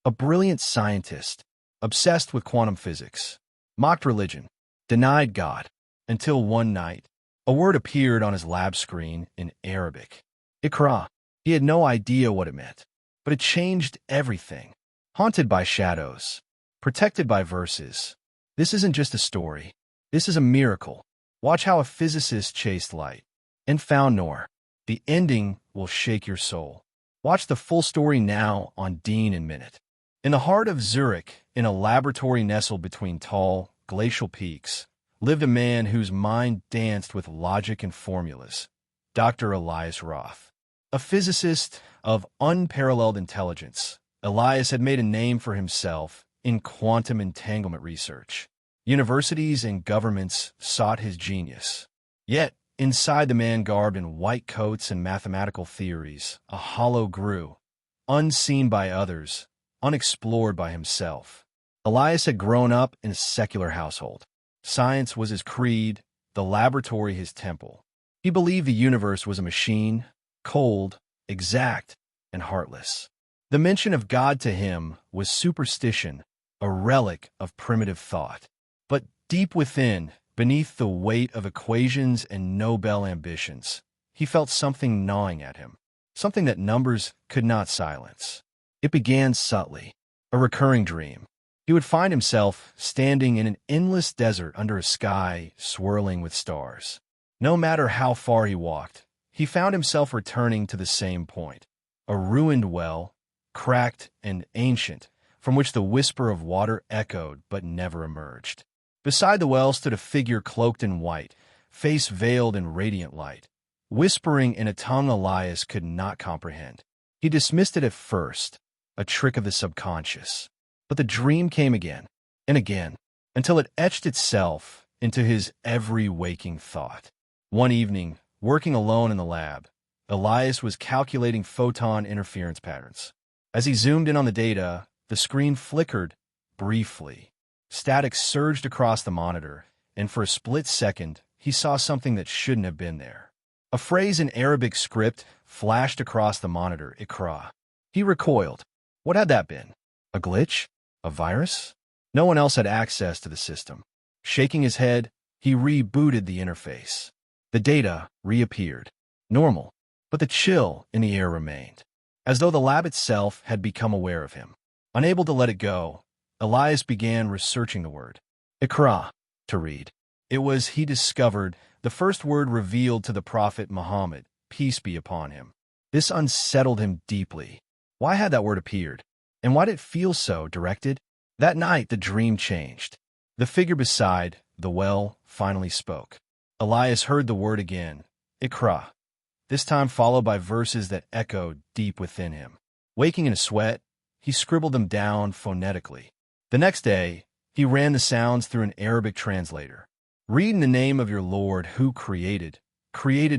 a brilliant scientist, obsessed with quantum physics, mocked religion, denied God, until one night, a word appeared on his lab screen in Arabic. Iqra. He had no idea what it meant, but it changed everything. Haunted by shadows, protected by verses. This isn't just a story. This is a miracle. Watch how a physicist chased light and found noor. The ending will shake your soul. Watch the full story now on deeninminute. In the heart of Zurich, in a laboratory nestled between tall, glacial peaks, lived a man whose mind danced with logic and formulas, Dr. Elias Roth. A physicist of unparalleled intelligence, Elias had made a name for himself in quantum entanglement research. Universities and governments sought his genius. Yet, inside the man garbed in white coats and mathematical theories, a hollow grew, unseen by others, unexplored by himself. Elias had grown up in a secular household. Science was his creed, the laboratory his temple. He believed the universe was a machine, cold, exact, and heartless. The mention of God to him was superstition, a relic of primitive thought. But deep within, beneath the weight of equations and Nobel ambitions, he felt something gnawing at him, something that numbers could not silence. It began subtly, a recurring dream. He would find himself standing in an endless desert under a sky swirling with stars. No matter how far he walked, he found himself returning to the same point, a ruined well, cracked and ancient, from which the whisper of water echoed but never emerged. Beside the well stood a figure cloaked in white, face veiled in radiant light, whispering in a tongue Elias could not comprehend. He dismissed it at first, a trick of the subconscious. But the dream came again and again, until it etched itself into his every waking thought. One evening, working alone in the lab, Elias was calculating photon interference patterns. As he zoomed in on the data, the screen flickered briefly. Static surged across the monitor, and for a split second, he saw something that shouldn't have been there. A phrase in Arabic script flashed across the monitor, Iqra. He recoiled. What had that been? A glitch? A virus? No one else had access to the system. Shaking his head, he rebooted the interface. The data reappeared. Normal, but the chill in the air remained, as though the lab itself had become aware of him. Unable to let it go, Elias began researching the word. Iqra, to read. It was, he discovered, the first word revealed to the Prophet Muhammad, peace be upon him. This unsettled him deeply. Why had that word appeared? And why did it feel so directed? That night, the dream changed. The figure beside the well finally spoke. Elias heard the word again, Iqra, this time followed by verses that echoed deep within him. Waking in a sweat, he scribbled them down phonetically. The next day, he ran the sounds through an Arabic translator. Read in the name of your Lord who created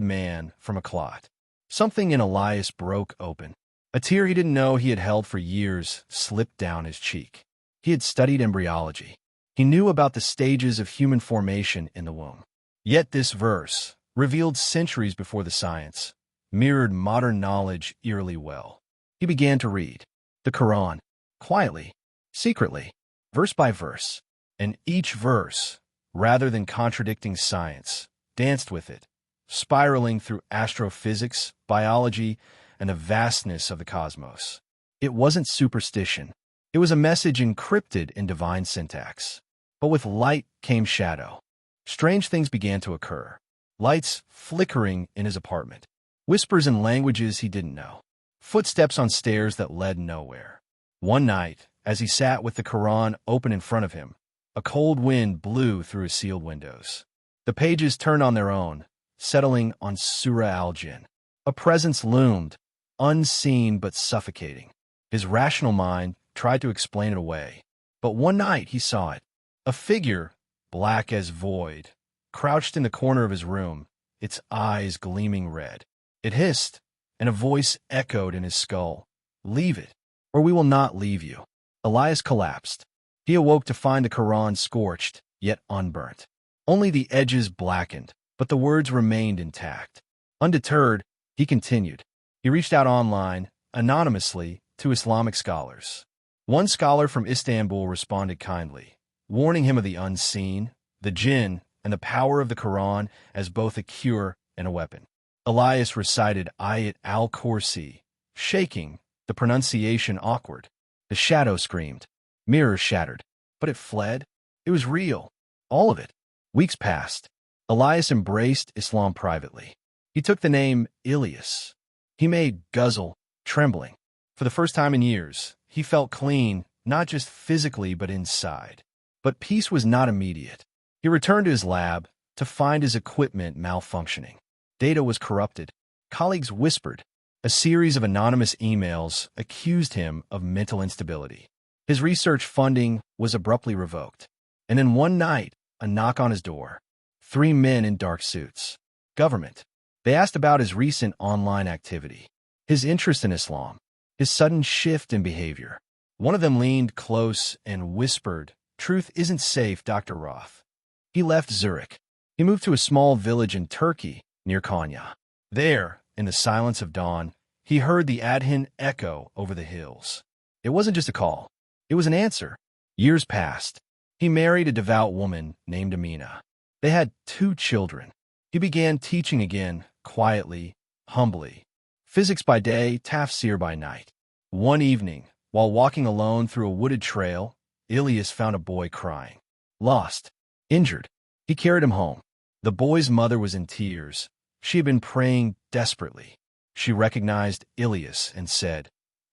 man from a clot. Something in Elias broke open. A tear he didn't know he had held for years slipped down his cheek. He had studied embryology. He knew about the stages of human formation in the womb. Yet this verse, revealed centuries before the science, mirrored modern knowledge eerily well. He began to read the Qur'an, quietly, secretly, verse by verse, and each verse, rather than contradicting science, danced with it, spiraling through astrophysics, biology, and the vastness of the cosmos. It wasn't superstition. It was a message encrypted in divine syntax. But with light came shadow. Strange things began to occur. Lights flickering in his apartment. Whispers in languages he didn't know. Footsteps on stairs that led nowhere. One night, as he sat with the Quran open in front of him, a cold wind blew through his sealed windows. The pages turned on their own, settling on Surah al-Jinn. A presence loomed, unseen but suffocating. His rational mind tried to explain it away. But one night he saw it. A figure, black as void, crouched in the corner of his room, its eyes gleaming red. It hissed, and a voice echoed in his skull. Leave it, or we will not leave you. Elias collapsed. He awoke to find the Quran scorched, yet unburnt. Only the edges blackened, but the words remained intact. Undeterred, he continued. He reached out online, anonymously, to Islamic scholars. One scholar from Istanbul responded kindly, warning him of the unseen, the jinn, and the power of the Qur'an as both a cure and a weapon. Elias recited ayat al-kursi, shaking, the pronunciation awkward. The shadow screamed. Mirrors shattered. But it fled. It was real. All of it. Weeks passed. Elias embraced Islam privately. He took the name Elias. He made Guzzle trembling. For the first time in years, he felt clean, not just physically but inside. But peace was not immediate. He returned to his lab to find his equipment malfunctioning. Data was corrupted. Colleagues whispered. A series of anonymous emails accused him of mental instability. His research funding was abruptly revoked. And then one night, a knock on his door. 3 men in dark suits. Government. They asked about his recent online activity, his interest in Islam, his sudden shift in behavior. One of them leaned close and whispered, "Truth isn't safe, Dr. Roth." He left Zurich. He moved to a small village in Turkey, near Konya. There, in the silence of dawn, he heard the adhan echo over the hills. It wasn't just a call. It was an answer. Years passed. He married a devout woman named Amina. They had 2 children. He began teaching again, quietly, humbly. Physics by day, tafsir by night. One evening, while walking alone through a wooded trail, Elias found a boy crying. Lost. Injured. He carried him home. The boy's mother was in tears. She had been praying desperately. She recognized Elias and said,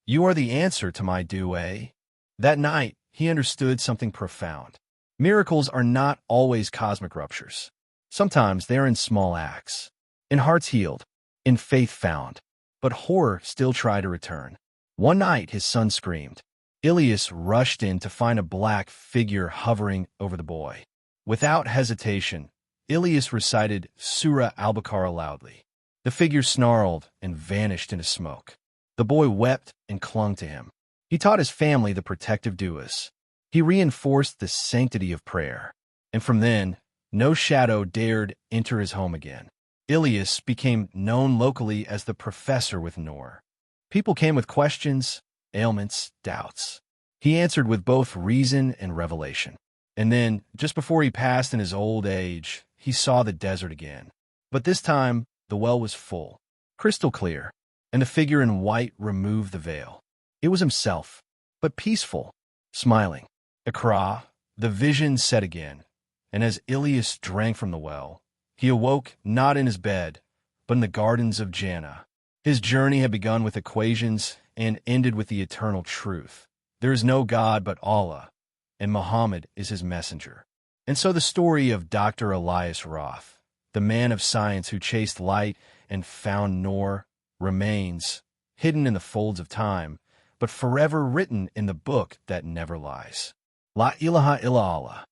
"You are the answer to my dua." That night, he understood something profound. Miracles are not always cosmic ruptures. Sometimes they are in small acts, in hearts healed, in faith found. But horror still tried to return. One night, his son screamed. Elias rushed in to find a black figure hovering over the boy. Without hesitation, Elias recited Surah al-Baqarah loudly. The figure snarled and vanished into smoke. The boy wept and clung to him. He taught his family the protective duas. He reinforced the sanctity of prayer. And from then, no shadow dared enter his home again. Elias became known locally as the professor with Noor. People came with questions, ailments, doubts. He answered with both reason and revelation. And then, just before he passed in his old age, he saw the desert again. But this time, the well was full, crystal clear, and the figure in white removed the veil. It was himself, but peaceful, smiling. Iqra, the vision said again, and as Elias drank from the well, he awoke not in his bed, but in the gardens of Jannah. His journey had begun with equations and ended with the eternal truth. There is no God but Allah, and Muhammad is his messenger. And so the story of Dr. Elias Roth, the man of science who chased light and found Noor, remains hidden in the folds of time, but forever written in the book that never lies. La ilaha illallah.